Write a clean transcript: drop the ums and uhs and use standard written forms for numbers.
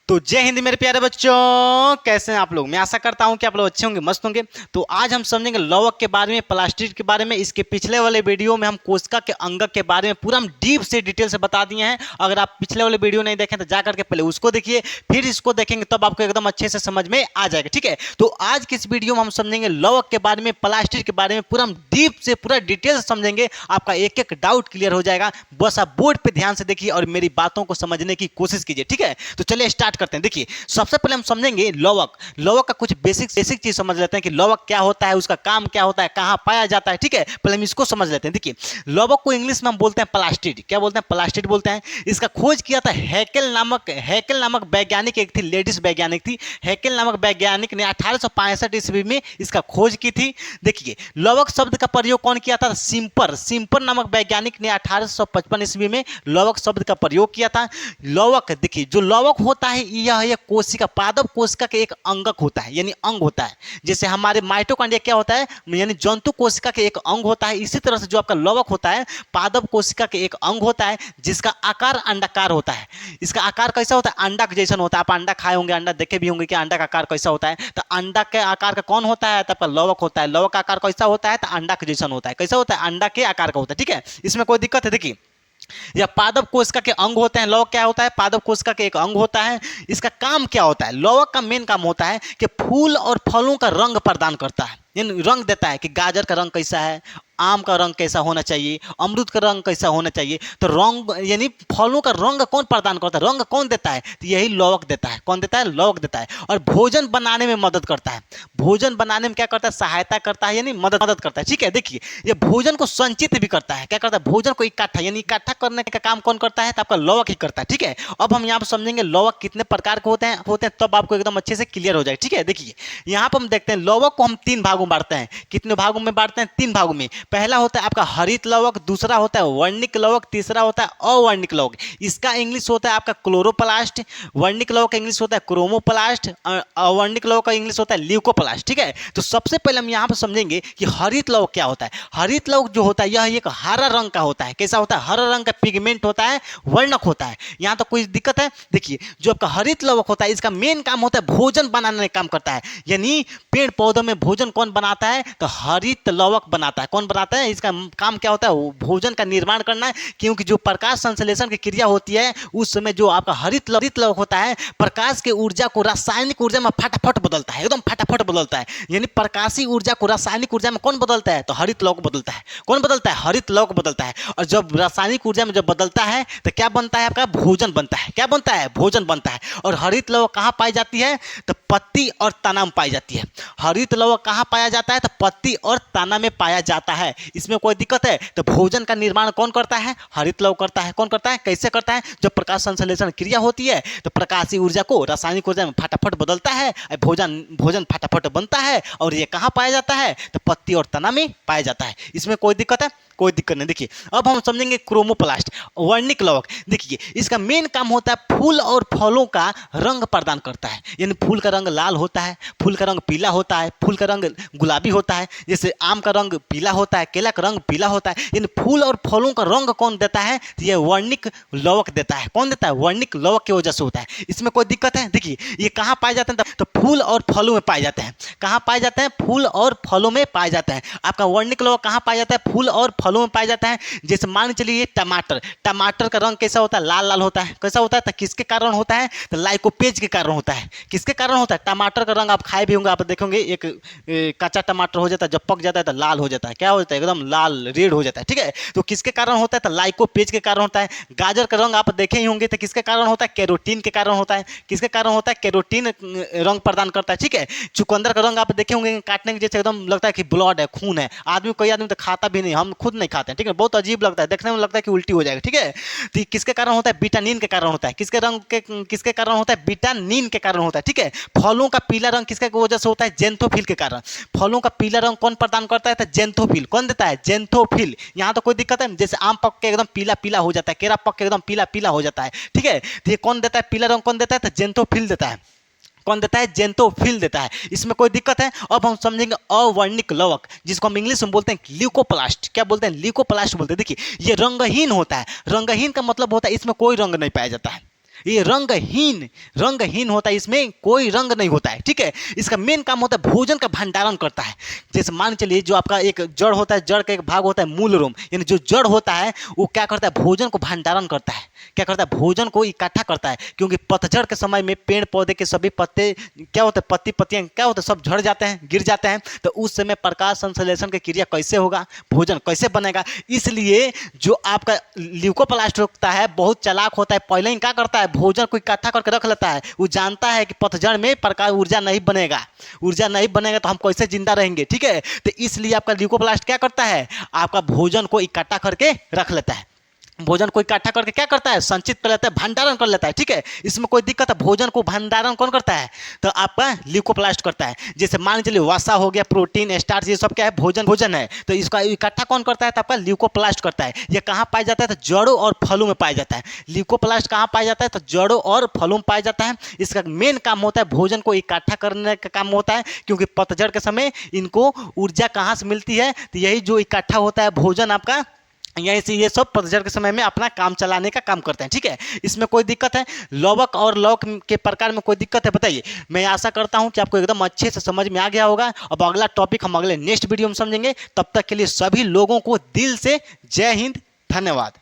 तो जय हिंद मेरे प्यारे बच्चों, कैसे हैं आप लोग। मैं आशा करता हूं कि आप लोग अच्छे होंगे, मस्त होंगे। तो आज हम समझेंगे लवक के बारे में, प्लास्टिड के बारे में। इसके पिछले वाले वीडियो में हम कोशिका के अंगक के बारे में पूरा हम डीप से डिटेल से बता दिए हैं। अगर आप पिछले वाले वीडियो नहीं देखें तो जा करके पहले उसको देखिए, फिर इसको देखेंगे, तब आपको एकदम अच्छे से समझ में आ जाएगा। ठीक है, तो आज की इस वीडियो में हम समझेंगे लवक के बारे में, प्लास्टिड के बारे में पूरा हम डीप से पूरा डिटेल से समझेंगे। आपका एक एक डाउट क्लियर हो जाएगा। बस आप बोर्ड पे ध्यान से देखिए और मेरी बातों को समझने की कोशिश कीजिए। ठीक है, तो चलिए स्टार्ट करते हैं। देखिए, सबसे पहले हम समझेंगे लवक। लवक का कुछ बेसिक चीज समझ लेते हैं कि लवक क्या होता है, उसका काम क्या होता है, कहां पाया जाता है। ठीक है, पहले हम इसको समझ लेते हैं। देखिए, लवक को इंग्लिश में हम बोलते हैं प्लास्टिड। क्या बोलते हैं? प्लास्टिड बोलते हैं। इसका खोज किया था हैकेल नामक वैज्ञानिक एक थी, लेडीज वैज्ञानिक थी। हैकेल नामक वैज्ञानिक ने 1865 ईस्वी में इसका खोज की थी। देखिए, लवक शब्द का प्रयोग कौन किया था? सिंपर नामक वैज्ञानिक ने 1855 ईस्वी में लवक शब्द का प्रयोग किया था। लवक, देखिए, जो लवक होता है यह एक कोशिका, पादप कोशिका के एक अंगक होता है, यानी अंग होता है। जैसे हमारे माइटोकॉन्ड्रिया क्या होता है, यानी जंतु कोशिका के एक अंग होता है। इसी तरह से जो आपका लवक होता है पादप कोशिका के एक अंग होता है, जिसका आकार अंडाकार होता है। इसका आकार कैसा होता है? अंडा के जैसा होता है। आप अंडा खाए होंगे, अंडा देखे भी होंगे कि अंडा का आकार कैसा होता है। तो अंडा के आकार का कौन होता है? तो आपका लवक होता है। लवक का आकार कैसा होता है? तो अंडा के जैसा होता है। कैसा होता है? अंडा के आकार का होता है। ठीक है, इसमें कोई दिक्कत है? देखिए, या पादप कोशिका के अंग होते हैं। लवक क्या होता है? पादप कोशिका के एक अंग होता है। इसका काम क्या होता है? लवक का मेन काम होता है कि फूल और फलों का रंग प्रदान करता है, यानी रंग देता है कि गाजर का रंग कैसा है, आम का रंग कैसा होना चाहिए, अमरूद का रंग कैसा होना चाहिए। तो रंग, यानी फलों का रंग कौन प्रदान करता है? रंग कौन देता है? तो यही लवक देता है। कौन देता है? लवक देता है। और भोजन बनाने में मदद करता है। भोजन बनाने में क्या करता है? सहायता करता है, यानी मदद करता है। ठीक है, देखिए, ये भोजन को संचित भी करता है। क्या करता है? भोजन को इकट्ठा, यानी इकट्ठा करने का काम कौन करता है? तो आपका लवक ही करता है। ठीक है, अब हम यहाँ पर समझेंगे लवक कितने प्रकार के होते हैं, तब आपको एकदम अच्छे से क्लियर हो जाएगा। ठीक है, देखिए, यहाँ पर हम देखते हैं लवक को हम 3 भागों में बांटते हैं। कितने भागों में बांटते हैं? 3 भागों में। पहला होता है आपका हरित लवक, दूसरा होता है वर्णिक लवक, तीसरा होता है अवर्णिक लवक। इसका इंग्लिश होता है आपका क्लोरोप्लास्ट। वर्णिक लवक का इंग्लिश होता है क्रोमोप्लास्ट। अवर्णिक लवक का इंग्लिश होता है ल्यूकोप्लास्ट। ठीक है, तो सबसे पहले हम यहाँ पर समझेंगे कि हरित लवक क्या होता है। हरित लवक जो होता है यह एक हरा रंग का होता है। कैसा होता है? हरा रंग का पिगमेंट होता है, वर्णक होता है। यहाँ तो कोई दिक्कत है? देखिए, जो आपका हरित लवक होता है इसका मेन काम होता है भोजन बनाने का काम करता है। यानी पेड़ पौधों में भोजन कौन बनाता है? तो हरित लवक बनाता है। कौन बनाता है? इसका काम क्या होता है? भोजन का निर्माण करना है। क्योंकि जो प्रकाश संश्लेषण की क्रिया होती है उस समय जो आपका हरित लवक होता है प्रकाश की ऊर्जा को रासायनिक ऊर्जा में फटाफट बदलता है, एकदम फटाफट बदलता है। यानी प्रकाशीय ऊर्जा को रासायनिक ऊर्जा में कौन बदलता है? तो हरित लवक बदलता है। कौन बदलता है? हरित लवक बदलता है। और जब रासायनिक ऊर्जा में जब बदलता है तो क्या बनता है? आपका भोजन बनता है। क्या बनता है? भोजन बनता है। और हरित लवक कहाँ पाई जाती है? तो पत्ती और तना में पाई जाती है। हरित लवक कहाँ पाया जाता है? तो पत्ती और तना में पाया जाता है। इसमें कोई दिक्कत है? तो भोजन का निर्माण कौन करता है? हरित लवक करता है। कौन करता है? कैसे करता है? जब प्रकाश संश्लेषण क्रिया होती है तो प्रकाशीय ऊर्जा को रासायनिक ऊर्जा में फटाफट बदलता है, भोजन फटाफट बनता है। और ये कहाँ पाया जाता है? तो पत्ती और तना में पाया जाता है। इसमें कोई दिक्कत है? कोई दिक्कत नहीं। देखिए, अब हम समझेंगे क्रोमोप्लास्ट, वर्णिक लवक। देखिए, इसका मेन काम होता है फूल और फलों का रंग प्रदान करता है। यानी फूल का रंग लाल होता है, फूल का रंग पीला होता है, फूल का रंग गुलाबी होता है। जैसे आम का रंग पीला होता है, केला का रंग पीला होता है। यानी फूल और फलों का रंग कौन देता है? तो यह वर्णिक लवक देता है। कौन देता है? वर्णिक लवक की वजह से होता है। इसमें कोई दिक्कत है? देखिए, ये कहाँ पाए जाते हैं? तो फूल और फलों में पाए जाते हैं। कहाँ पाए जाते हैं? फूल और फलों में पाए जाते हैं। आपका वर्णिक लवक कहाँ पाया जाता है? फूल और फलों में पाया जाता है। जैसे मान चलिए टमाटर का रंग कैसा होता है? लाल लाल होता है। कैसा होता है? तो किसके कारण होता है? तो लाइकोपेज के कारण होता है। किसके कारण होता है? टमाटर का रंग आप खाए भी होंगे, आप देखेंगे एक कच्चा टमाटर हो जाता है, जब पक जाता है तो लाल हो जाता है। क्या हो जाता है? एकदम लाल रेड हो जाता है। ठीक है, तो किसके कारण होता है? तो लाइकोपेज के कारण होता है। गाजर का रंग आप देखे ही होंगे, तो किसके कारण होता है? कैरोटीन के कारण होता है। किसके कारण होता है? कैरोटीन रंग प्रदान करता है। ठीक है, चुकंदर का रंग आप देखे होंगे, काटने के जैसे एकदम लगता है कि ब्लड है, खून है। कई आदमी तो खाता भी नहीं, हम खुद नहीं खाते हैं। ठीक है, बहुत अजीब लगता है, देखने में लगता है कि उल्टी हो जाएगा। ठीक है, तो किसके कारण होता है? विटामिन के कारण होता है। किसके कारण होता है? विटामिन के कारण होता है। ठीक है, फलों का पीला रंग किसके वजह से होता है? जेंथोफिल के कारण। फलों का पीला रंग कौन प्रदान करता है? तो जेंथोफिल। कौन देता है? जेंथोफिल। यहाँ तो कोई दिक्कत है? जैसे आम पक के एकदम पीला पीला हो जाता है, केरा पक के एकदम पीला पीला हो जाता है। ठीक है, तो ये कौन देता है? पीला रंग कौन देता है? तो जेंथोफिल देता है। कौन देता है? जेंथोफिल देता है। इसमें कोई दिक्कत है? अब हम समझेंगे अवर्णिक लवक, जिसको हम इंग्लिश में बोलते हैं ल्यूकोप्लास्ट। क्या बोलते हैं? ल्यूकोप्लास्ट बोलते हैं। देखिए, ये रंगहीन होता है। रंगहीन का मतलब होता है इसमें कोई रंग नहीं पाया जाता है। ये रंगहीन होता है, इसमें कोई रंग नहीं होता है। ठीक है, इसका मेन काम होता है भोजन का भंडारण करता है। जैसे मान चलिए जो आपका एक जड़ होता है, जड़ का एक भाग होता है मूल रोम, यानी जो जड़ होता है वो क्या करता है, भोजन को भंडारण करता है, क्या करता है, भोजन को इकट्ठा करता है। क्योंकि पतझड़ के समय में पेड़ पौधे के सभी पत्ते क्या होते हैं, पत्ती पत्तियां क्या होते हैं, सब झड़ जाते हैं, गिर जाते हैं। तो उस समय प्रकाश संश्लेषण की क्रिया कैसे होगा, भोजन कैसे बनेगा। इसलिए जो आपका ल्यूकोप्लास्ट होता है बहुत चालाक होता है, पहले ही क्या करता है, भोजन को इकट्ठा करके रख लेता है। वो जानता है कि पतझड़ में प्रकाश ऊर्जा नहीं बनेगा तो हम कैसे जिंदा रहेंगे। ठीक है, तो इसलिए आपका ल्यूकोप्लास्ट क्या करता है, आपका भोजन को इकट्ठा करके रख लेता है। भोजन को इकट्ठा करके क्या करता है, संचित कर लेता है, भंडारण कर लेता है। ठीक है, इसमें कोई दिक्कत है, भोजन को भंडारण कौन करता है, तो आपका ल्यूकोप्लास्ट करता है। जैसे मान चलिए वसा हो गया, प्रोटीन, स्टार्च, ये सब क्या है, भोजन है। तो इसका इकट्ठा कौन करता है, तो आपका ल्यूकोप्लास्ट करता है। ये कहाँ पाया जाता है, तो जड़ों और फलों में पाया जाता है। ल्यूकोप्लास्ट कहाँ पाया जाता है, तो जड़ों और फलों में पाया जाता है। इसका मेन काम होता है भोजन को इकट्ठा करने का काम होता है, क्योंकि पतझड़ के समय इनको ऊर्जा कहाँ से मिलती है, तो यही जो इकट्ठा होता है भोजन आपका, यहीं से ये सब पतझड़ के समय में अपना काम चलाने का काम करते हैं। ठीक है, इसमें कोई दिक्कत है, लवक और लौक के प्रकार में कोई दिक्कत है बताइए। मैं आशा करता हूं कि आपको एकदम अच्छे से समझ में आ गया होगा। अब अगला टॉपिक हम अगले नेक्स्ट वीडियो में समझेंगे। तब तक के लिए सभी लोगों को दिल से जय हिंद, धन्यवाद।